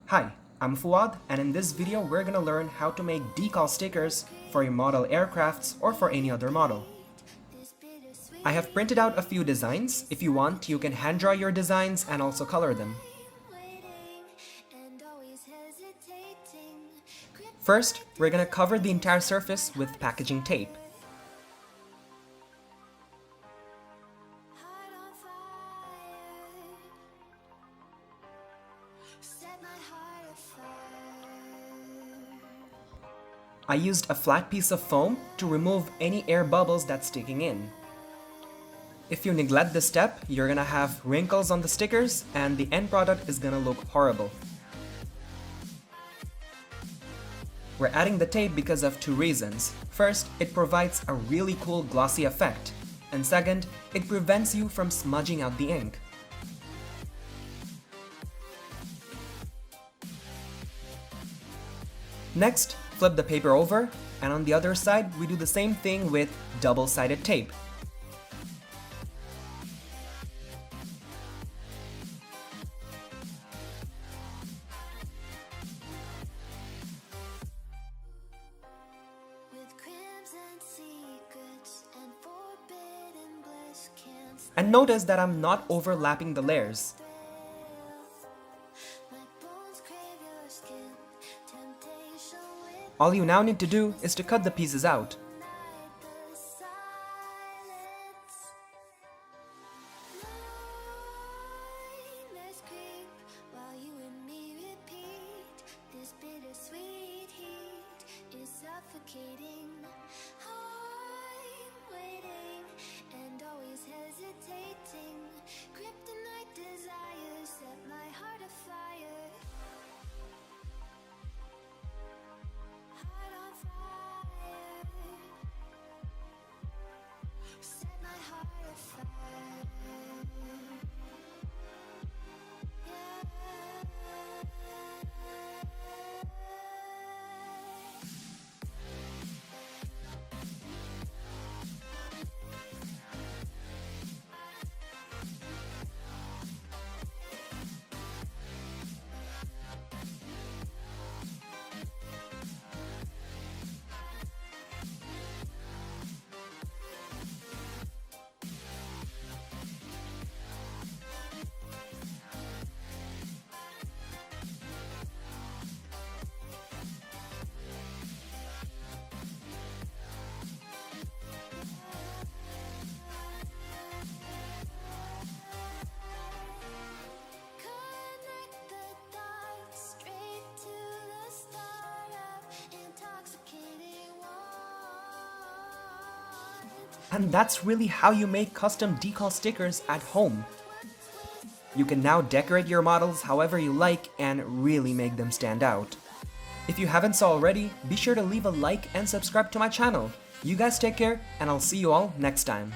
Hi, I'm Fuad, and in this video we're gonna learn how to make decal stickers for your model aircrafts or for any other model. I have printed out a few designs. If you want, you can hand draw your designs and also color them. First, we're gonna cover the entire surface with packaging tape. I used a flat piece of foam to remove any air bubbles that's sticking in. If you neglect this step, you're gonna have wrinkles on the stickers and the end product is gonna look horrible. We're adding the tape because of two reasons. First, it provides a really cool glossy effect. And second, it prevents you from smudging out the ink. Next, flip the paper over, and on the other side, we do the same thing with double-sided tape. And notice that I'm not overlapping the layers. All you now need to do is to cut the pieces out. And that's really how you make custom decal stickers at home. You can now decorate your models however you like and really make them stand out. If you haven't so already, be sure to leave a like and subscribe to my channel. You guys take care, and I'll see you all next time.